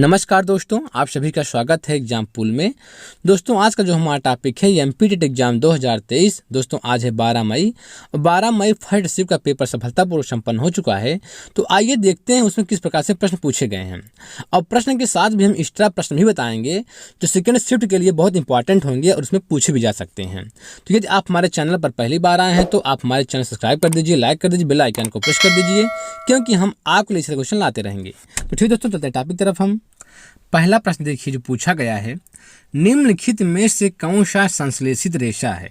नमस्कार दोस्तों, आप सभी का स्वागत है एग्जाम पूल में। दोस्तों आज का जो हमारा टॉपिक है ये एमपीटेट एग्जाम 2023। दोस्तों आज है 12 मई और 12 मई फर्स्ट शिफ्ट का पेपर सफलतापूर्वक संपन्न हो चुका है। तो आइए देखते हैं उसमें किस प्रकार से प्रश्न पूछे गए हैं और प्रश्न के साथ भी हम एक्स्ट्रा प्रश्न भी बताएंगे जो सेकेंड शिफ्ट के लिए बहुत इंपॉर्टेंट होंगे और उसमें पूछे भी जा सकते हैं। तो यदि आप हमारे चैनल पर पहली बार आए हैं तो आप हमारे चैनल सब्सक्राइब कर दीजिए, लाइक कर दीजिए, बेल आइकन को प्रेस कर दीजिए, क्योंकि हम आपके लिए क्वेश्चन लाते रहेंगे। तो ठीक दोस्तों, चलते हैं टॉपिक तरफ। हम पहला प्रश्न देखिए जो पूछा गया है, निम्नलिखित में से कौन सा संश्लेषित रेशा है?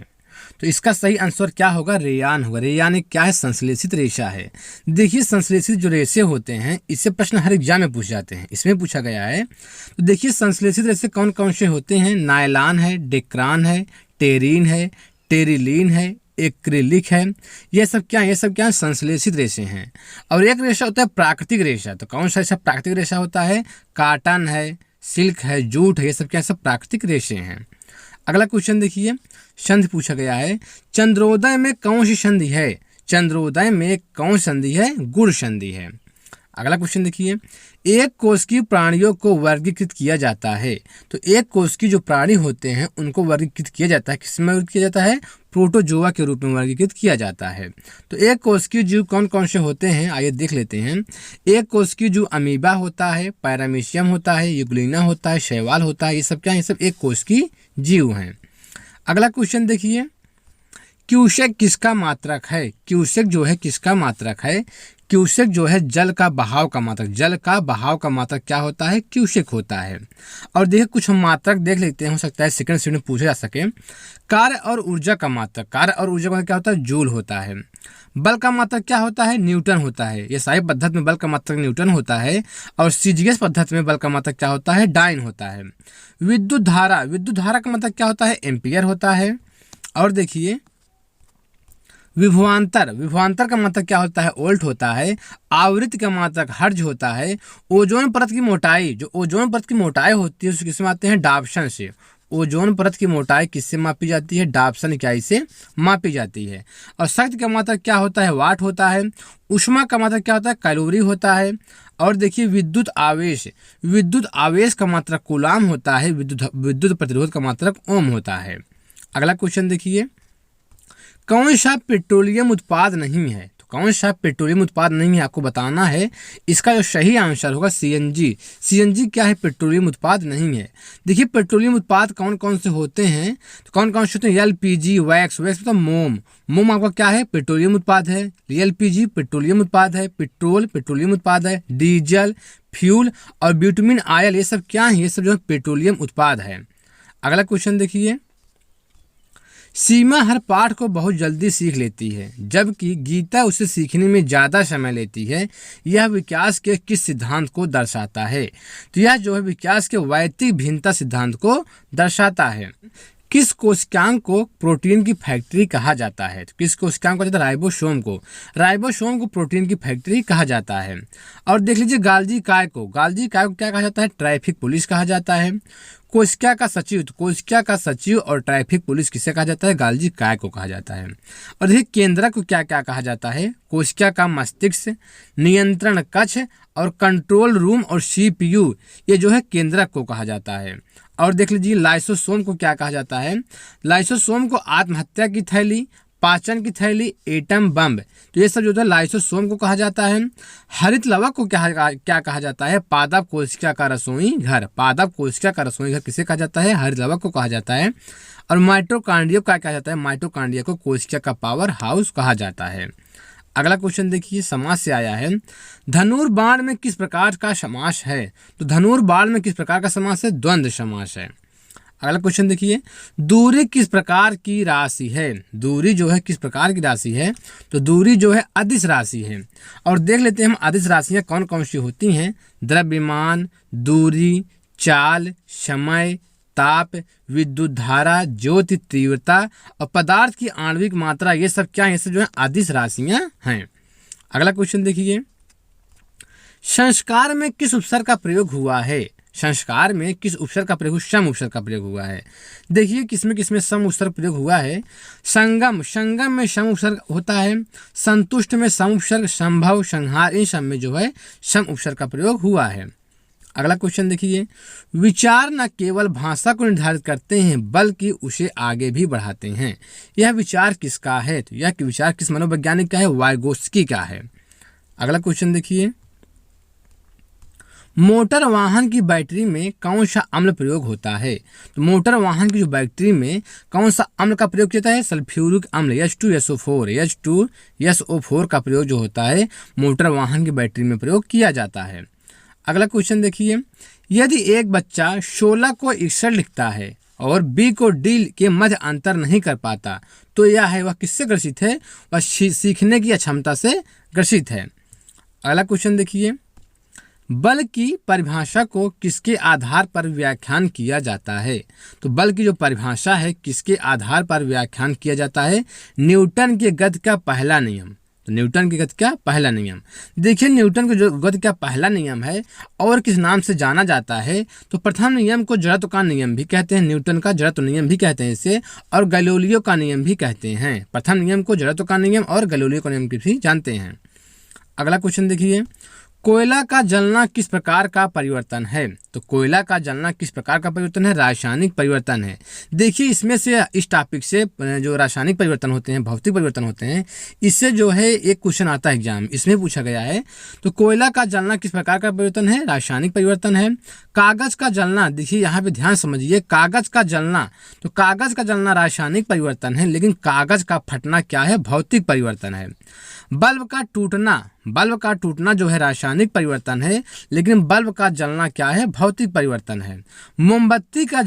तो इसका सही आंसर क्या होगा? रेयान होगा। रेयान क्या है? संश्लेषित रेशा है। देखिए संश्लेषित जो रेशे होते हैं इससे प्रश्न हर एग्जाम में पूछ जाते हैं, इसमें पूछा गया है। तो देखिए संश्लेषित रेशे कौन कौन से होते हैं? नायलॉन है, डेक्रान है, टेरिन है, टेरिलीन है, एक्रिलिक है। ये सब क्या है? संश्लेषित रेशे हैं। और एक रेशा होता है प्राकृतिक रेशा। तो कौन सा ऐसा प्राकृतिक रेशा होता है? काटन है, सिल्क है, जूट है, ये सब क्या है? सब प्राकृतिक रेशे हैं। अगला क्वेश्चन देखिए, संधि पूछा गया है, चंद्रोदय में कौन सी संधि है? चंद्रोदय में कौन संधि है? गुण संधि है। अगला क्वेश्चन देखिए, एक कोशिकीय प्राणियों को वर्गीकृत किया जाता है। तो एक कोशिकीय जो प्राणी होते हैं उनको वर्गीकृत किया जाता है, किसमें वर्गीकृत किया जाता है? प्रोटोजोआ के रूप में वर्गीकृत किया जाता है। तो एक कोशिकीय जीव कौन कौन से होते हैं आइए देख लेते हैं। एक कोशिकीय जीव अमीबा होता है, पैरामीशियम होता है, यूग्लिना होता है, शैवाल होता है। ये सब क्या है? ये सब एक कोशिकीय जीव हैं। अगला क्वेश्चन देखिए, क्यूसेक किसका मात्रक है? क्यूसेक जो है किसका मात्रक है? क्यूसेक जो है जल का बहाव का मात्रक। जल का बहाव का मात्रक क्या होता है? क्यूसेक होता है। और देखिए कुछ हम मात्रक देख लेते हैं, हो सकता है सेकंड शिफ्ट में पूछे जा सके। कार्य और ऊर्जा का मात्रक। कार्य और ऊर्जा का क्या होता है? जूल होता है। बल का मात्रक क्या होता है? न्यूटन होता है। ये सारी पद्धति में बल का मात्रक न्यूटन होता है और सीजीएस पद्धति में बल का मात्रक क्या होता है? डाइन होता है। विद्युत धारा का मात्रक क्या होता है? एम्पियर होता है। और देखिए विभवांतर का मात्रक क्या होता है? वोल्ट होता है। आवृत्ति का मात्रक हर्ट्ज होता है। ओजोन परत की मोटाई, जो ओजोन परत की मोटाई होती है उससे किससे मापते हैं? डाप्सन से। ओजोन परत की मोटाई किससे मापी जाती है? डाप्सन इकाई से मापी जाती है। और शक्ति का मात्रक क्या होता है? वाट होता है। ऊष्मा का मात्रक क्या होता है? कैलोरी होता है। और देखिए विद्युत आवेश का मात्रक कूलाम होता है। विद्युत प्रतिरोध का मात्रक ओम होता है। अगला क्वेश्चन देखिए, कौन सा पेट्रोलियम उत्पाद नहीं है? तो कौन सा पेट्रोलियम उत्पाद नहीं है आपको बताना है। इसका जो सही आंसर होगा सीएनजी। सीएनजी क्या है? पेट्रोलियम उत्पाद नहीं है। देखिए पेट्रोलियम उत्पाद कौन कौन से होते हैं? तो कौन कौन से होते हैं? एलपीजी, वैक्स मतलब मोम आपका क्या है? पेट्रोलियम उत्पाद है। एलपीजी पेट्रोलियम उत्पाद है। पेट्रोल पेट्रोलियम उत्पाद है। डीजल, फ्यूल और ब्यूटामिन ऑयल ये सब क्या है? ये सब जो है पेट्रोलियम उत्पाद है। अगला क्वेश्चन देखिए, सीमा हर पाठ को बहुत जल्दी सीख लेती है जबकि गीता उसे सीखने में ज़्यादा समय लेती है। यह विकास के किस सिद्धांत को दर्शाता है? तो यह जो है विकास के वैयक्तिक भिन्नता सिद्धांत को दर्शाता है। किस कोशिकांग को प्रोटीन की फैक्ट्री कहा जाता है? तो किस कोशिकांग को? राइबोसोम को। राइबोसोम को प्रोटीन की फैक्ट्री कहा जाता है। और देख लीजिए गाल्जी काय को क्या कहा जाता है? ट्रैफिक पुलिस कहा जाता है। कोशिका का सचिव, तो कोशिका का सचिव और ट्रैफिक पुलिस किसे कहा जाता है? गाल्जी काय को कहा जाता है। और देखिए केंद्रक को क्या क्या कहा जाता है? कोशिका का मस्तिष्क, नियंत्रण कक्ष और कंट्रोल रूम और सीपीयू ये जो है केंद्रक को कहा जाता है। और देख लीजिए लाइसोसोम को क्या कहा जाता है? लाइसोसोम को आत्महत्या की थैली, पाचन की थैली, एटम बम, तो ये सब जो है लाइसोसोम को कहा जाता है। हरित लवक को क्या कहा जाता है? पादप कोशिका का रसोई घर। पादप कोशिका का रसोई घर किसे कहा जाता है? हरित लवक को कहा जाता है। और माइटोकॉन्ड्रिया क्या कहा जाता है? माइटोकॉन्ड्रिया को कोशिका का पावर हाउस कहा जाता है। अगला क्वेश्चन देखिए, समास से आया है, धनुर्बाण में किस प्रकार का समास है? तो धनुर्बाण में किस प्रकार का समास है? द्वंद्व समास है। अगला क्वेश्चन देखिए, दूरी किस प्रकार की राशि है? दूरी जो है किस प्रकार की राशि है? तो दूरी जो है अदिश राशि है। और देख लेते हैं हम अदिश राशियाँ कौन कौन सी होती हैं। द्रव्यमान, दूरी, चाल, समय, ताप, विद्युत धारा, ज्योति तीव्रता और पदार्थ की आणविक मात्रा, ये सब क्या है? ये सब जो है अदिश राशियाँ हैं। अगला क्वेश्चन देखिए, संस्कार में किस उपसर्ग का प्रयोग हुआ है? संस्कार में किस उपसर्ग का प्रयोग? सम उपसर्ग का प्रयोग हुआ है। देखिए किसमें सम उपसर्ग प्रयोग हुआ है। संगम में सम उपसर्ग होता है। संतुष्ट में सम उपसर्ग, संभव, संहार इन सब में जो है सम उपसर्ग का प्रयोग हुआ है। अगला क्वेश्चन देखिए, विचार न केवल भाषा को निर्धारित करते हैं बल्कि उसे आगे भी बढ़ाते हैं। यह विचार किसका है? तो यह विचार किस मनोवैज्ञानिक का है? वाइगोत्स्की का है। अगला क्वेश्चन देखिए, मोटर वाहन की बैटरी में कौन सा अम्ल प्रयोग होता है? तो मोटर वाहन की जो बैटरी में कौन सा अम्ल का प्रयोग किया जाता है? सल्फ्यूरिक अम्ल H2SO4 का प्रयोग जो होता है मोटर वाहन की बैटरी में प्रयोग किया जाता है। अगला क्वेश्चन देखिए, यदि एक बच्चा 16 को 61 लिखता है और B को D के मध्य अंतर नहीं कर पाता तो वह किससे ग्रसित है? वह सीखने की अक्षमता से ग्रसित है। अगला क्वेश्चन देखिए, बल की परिभाषा को किसके आधार पर व्याख्यान किया जाता है? तो बल की जो परिभाषा है किसके आधार पर व्याख्यान किया जाता है? न्यूटन के गति का पहला नियम। तो न्यूटन की गति का पहला नियम, देखिए न्यूटन का जो गति का पहला नियम है और किस नाम से जाना जाता है? तो प्रथम नियम को जड़त्व का नियम भी कहते हैं, न्यूटन का जड़त्व नियम भी कहते हैं इसे, और गैलीलियो का नियम भी कहते हैं। प्रथम नियम को जड़त्व का नियम और गैलीलियो का नियम भी जानते हैं। अगला क्वेश्चन देखिए, कोयला का जलना किस प्रकार का परिवर्तन है? तो कोयला का जलना किस प्रकार का परिवर्तन है? रासायनिक परिवर्तन है। देखिए इसमें से इस टॉपिक से जो रासायनिक परिवर्तन होते हैं, भौतिक परिवर्तन होते हैं, इससे जो है एक क्वेश्चन आता है एग्जाम, इसमें पूछा गया है। तो कोयला का जलना किस प्रकार का परिवर्तन है? रासायनिक परिवर्तन है। कागज का जलना, देखिए यहाँ पे ध्यान समझिए, कागज का जलना, तो कागज का जलना रासायनिक परिवर्तन है, लेकिन कागज का फटना क्या है? भौतिक परिवर्तन है। बल्ब का टूटना जो है रासायनिक परिवर्तन है, लेकिन बल्ब का जलना क्या है? भौतिक परिवर्तन है। मोमबत्ती का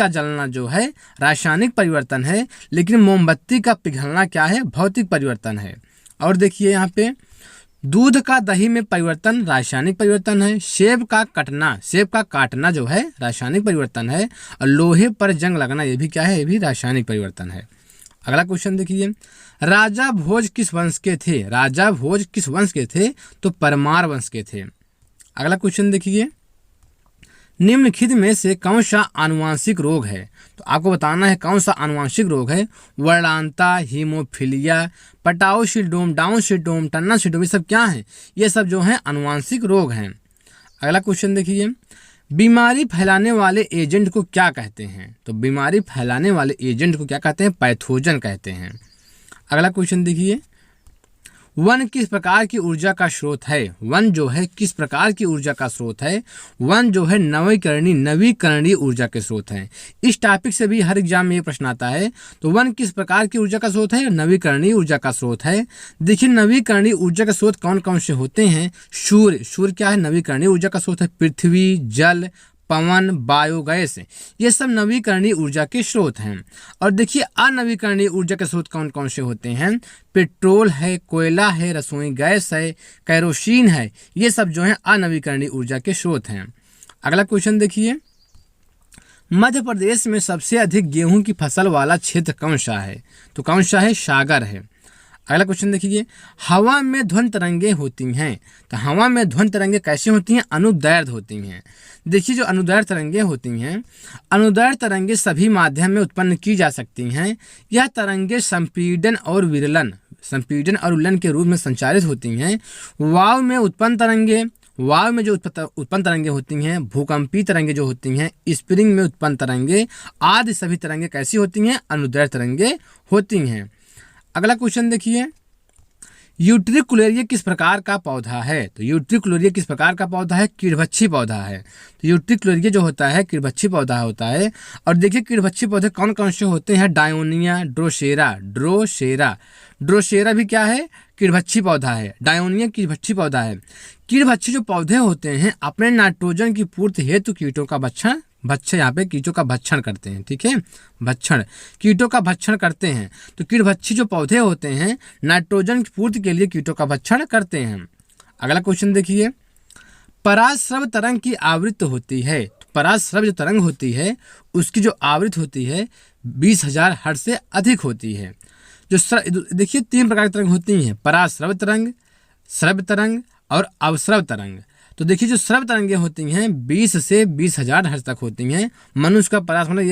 जलना जो है रासायनिक परिवर्तन है, लेकिन मोमबत्ती का पिघलना क्या है? भौतिक परिवर्तन है। और देखिए यहाँ पे दूध का दही में परिवर्तन रासायनिक परिवर्तन है। सेब का काटना जो है रासायनिक परिवर्तन है, और लोहे पर जंग लगना ये भी क्या है? ये भी रासायनिक परिवर्तन है। अगला क्वेश्चन देखिए, राजा भोज किस वंश के थे? तो परमार वंश के थे। अगला क्वेश्चन देखिए, निम्नलिखित में से कौन सा आनुवांशिक रोग है? तो आपको बताना है कौन सा आनुवांशिक रोग है। वर्णांता, haemophilia, Patau syndrome, Down syndrome, Turner syndrome, ये सब क्या है? ये सब जो है आनुवांशिक रोग हैं। अगला क्वेश्चन देखिए, बीमारी फैलाने वाले एजेंट को क्या कहते हैं? तो बीमारी फैलाने वाले एजेंट को क्या कहते हैं? पैथोजन कहते हैं। अगला क्वेश्चन देखिए, वन किस प्रकार की ऊर्जा का स्रोत है? वन जो है किस प्रकार की ऊर्जा का स्रोत है? वन जो है नवीकरणीय ऊर्जा के स्रोत है। इस टॉपिक से भी हर एग्जाम में ये प्रश्न आता है। तो वन किस प्रकार की ऊर्जा का स्रोत है? नवीकरणीय ऊर्जा का स्रोत है। देखिए नवीकरणीय ऊर्जा के स्रोत कौन कौन से होते हैं? सूर्य क्या है? नवीकरणीय ऊर्जा का स्रोत है। पृथ्वी, जल, पवन, बायोगैस, ये सब नवीकरणीय ऊर्जा के स्रोत हैं। और देखिए अनवीकरणीय ऊर्जा के स्रोत कौन कौन से होते हैं? पेट्रोल है, कोयला है, रसोई गैस है, केरोसिन है, ये सब जो है अनवीकरणीय ऊर्जा के स्रोत हैं। अगला क्वेश्चन देखिए, मध्य प्रदेश में सबसे अधिक गेहूं की फसल वाला क्षेत्र कौन सा है? तो कौन सा है? सागर है। अगला क्वेश्चन देखिए, हवा में ध्वनि तरंगे होती हैं। तो हवा में ध्वनि तरंगे कैसे होती हैं? अनुदैर्ध्य होती हैं। देखिए जो अनुदैर्ध्य तरंगे होती हैं, अनुदैर्ध्य तरंगे सभी माध्यम में उत्पन्न की जा सकती हैं। यह तरंगे संपीड़न और विरलन के रूप में संचारित होती हैं। वायु में जो उत्पन्न तरंगे होती हैं, भूकंपीय तरंगे जो होती हैं, स्प्रिंग में उत्पन्न तरंगे आदि सभी तरंगे कैसी होती हैं? अनुदैर्ध्य तरंगे होती हैं। अगला क्वेश्चन देखिए, यूट्रिकुलेरिया किस प्रकार का पौधा है? तो यूट्रिकुलेरिया किस प्रकार का पौधा है? कीड़भक्षी पौधा है। तो यूट्रिकुलेरिया जो होता है कीड़भक्षी पौधा होता है। और देखिए कीड़भक्षी पौधे कौन कौन से होते हैं? डायोनिया, ड्रोसेरा भी क्या है? कीड़भक्षी पौधा है। डायोनिया कीड़भक्षी पौधा है। कीड़भक्षी जो पौधे होते हैं अपने नाइट्रोजन की पूर्ति हेतु कीटों का भक्षण करते हैं। ठीक है, कीटों का भक्षण करते हैं। तो कीड़भक्षी जो पौधे होते हैं नाइट्रोजन की पूर्ति के लिए कीटों का भक्षण करते हैं। अगला क्वेश्चन देखिए, पराश्रव तरंग की आवृत्ति होती है। तो पराश्रव जो तरंग होती है उसकी जो आवृत्ति होती है 20,000 हर्ट्ज से अधिक होती है। देखिए 3 प्रकार की तरंग होती हैं, पराश्रव तरंग, श्रव्य तरंग और अवश्रव तरंग। तो देखिए जो श्रव्य तरंगें होती हैं 20 से 20,000 हर्ट्ज तक होती हैं। मनुष्य का परास मतलब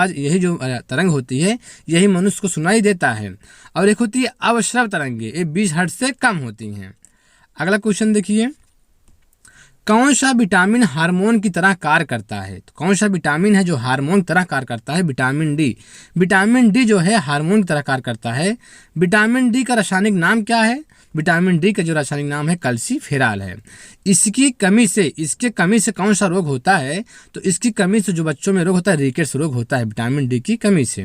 यही जो तरंग होती है यही मनुष्य को सुनाई देता है। और एक होती है अवश्रव तरंगें, ये 20 हर्ट्ज से कम होती हैं। अगला क्वेश्चन देखिए, कौन सा विटामिन हार्मोन की तरह कार्य करता है? तो कौन सा विटामिन है जो हार्मोन की तरह कार्य करता है? Vitamin D. विटामिन डी जो है हार्मोन की तरह कार्य करता है। विटामिन डी का रासायनिक नाम क्या है? विटामिन डी का जो रासायनिक नाम है कैल्सीफेरॉल है। इसके कमी से कौन सा रोग होता है? तो इसकी कमी से जो बच्चों में रोग होता है रिकेट्स रोग होता है, विटामिन डी की कमी से।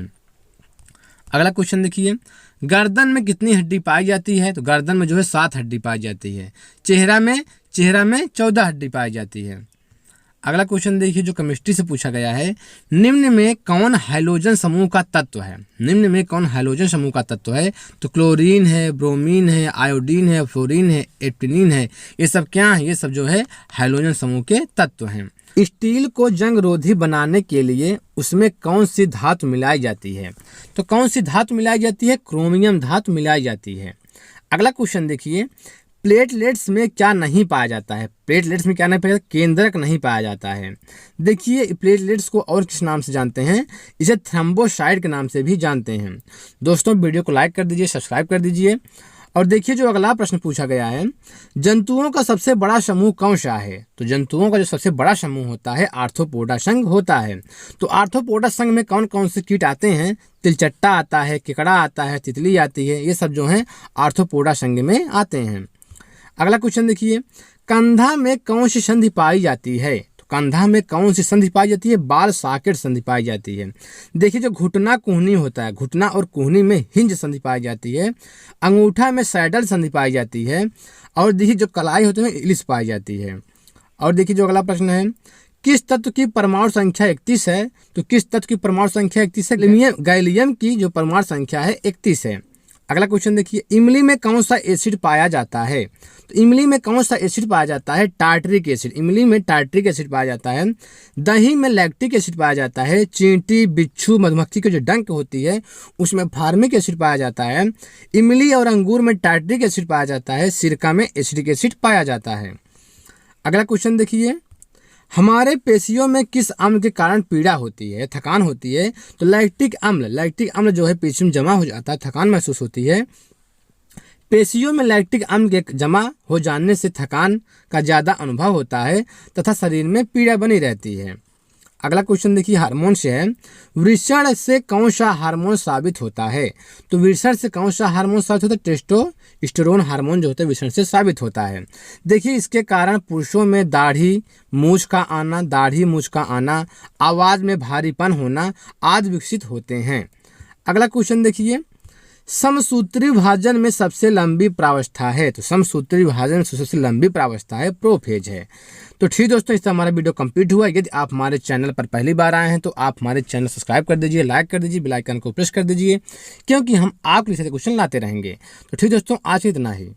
अगला क्वेश्चन देखिए, गर्दन में कितनी हड्डी पाई जाती है? तो गर्दन में जो है 7 हड्डी पाई जाती है। चेहरा में 14 हड्डी पाई जाती है। अगला क्वेश्चन देखिए जो केमिस्ट्री से पूछा गया है, निम्न में कौन हाइड्रोजन समूह का तत्व है? निम्न में कौन हाइड्रोजन समूह का तत्व है? तो क्लोरीन है, ब्रोमीन है, आयोडीन है, फ्लोरीन है, एप्टिनिन है। ये सब क्या है? ये सब जो है हाइड्रोजन समूह के तत्व हैं। स्टील को जंग रोधी बनाने के लिए उसमें कौन सी धातु मिलाई जाती है? तो कौन सी धातु मिलाई जाती है? क्रोमियम धातु मिलाई जाती है। अगला क्वेश्चन देखिए, प्लेटलेट्स में क्या नहीं पाया जाता है? प्लेटलेट्स में क्या नहीं पाया जाता? केंद्रक नहीं पाया जाता है। देखिए प्लेटलेट्स को और किस नाम से जानते हैं? इसे थ्रोम्बोसाइट के नाम से भी जानते हैं। दोस्तों वीडियो को लाइक कर दीजिए, सब्सक्राइब कर दीजिए। और देखिए जो अगला प्रश्न पूछा गया है, जंतुओं का सबसे बड़ा समूह कौन सा है? तो जंतुओं का जो सबसे बड़ा समूह होता है आर्थ्रोपोडा संघ होता है। तो आर्थ्रोपोडा संघ में कौन कौन से कीट आते हैं? तिलचट्टा आता है, केकड़ा आता है, तितली आती है। ये सब जो है आर्थ्रोपोडा संघ में आते हैं। अगला क्वेश्चन देखिए, कंधा में कौन सी संधि पाई जाती है? तो कंधा में कौन सी संधि पाई जाती है? बाल सॉकेट संधि पाई जाती है। देखिए जो घुटना कुहनी होता है, घुटना और कुहनी में हिंज संधि पाई जाती है। अंगूठा में सैडल संधि पाई जाती है। और देखिए जो कलाई होती है इलिस पाई जाती है। और देखिए जो अगला प्रश्न है, किस तत्व की परमाणु संख्या 31 है? तो किस तत्व की परमाणु संख्या 31 है? गैलियम की जो परमाणु संख्या है 31 है। अगला क्वेश्चन देखिए, इमली में कौन सा एसिड पाया जाता है? तो इमली में कौन सा एसिड पाया जाता है? Tartaric acid. इमली में टार्टरिक एसिड पाया जाता है। दही में लैक्टिक एसिड पाया जाता है। चींटी, बिच्छू, मधुमक्खी की जो डंक होती है उसमें फार्मिक एसिड पाया जाता है। इमली और अंगूर में टार्टरिक एसिड पाया जाता है। सिरका में एसिडिक एसिड पाया जाता है। अगला क्वेश्चन देखिए, हमारे पेशियों में किस अम्ल के कारण पीड़ा होती है, थकान होती है? तो लैक्टिक अम्ल जो है पेशियों में जमा हो जाता है, थकान महसूस होती है। पेशियों में लैक्टिक अम्ल के जमा हो जाने से थकान का ज़्यादा अनुभव होता है तथा शरीर में पीड़ा बनी रहती है। अगला क्वेश्चन देखिए हार्मोन से है, वृषण से कौन सा हार्मोन साबित होता है? तो वृषण से कौन सा हार्मोन साबित होता है? टेस्टोस्टेरोन हार्मोन जो होता है वृषण से साबित होता है। देखिए इसके कारण पुरुषों में दाढ़ी मूछ का आना, आवाज़ में भारीपन होना आदि विकसित होते हैं। अगला क्वेश्चन देखिए, समसूत्री विभाजन में सबसे लंबी प्रावस्था है? तो समसूत्री विभाजन में सबसे लंबी प्रावस्था है प्रोफेज है। तो ठीक दोस्तों, इस तरह हमारा वीडियो कंप्लीट हुआ। यदि आप हमारे चैनल पर पहली बार आए हैं तो आप हमारे चैनल सब्सक्राइब कर दीजिए, लाइक कर दीजिए, बेल आइकन को प्रेस कर दीजिए, क्योंकि हम आपके लिए क्वेश्चन लाते रहेंगे। तो ठीक दोस्तों, आज इतना ही।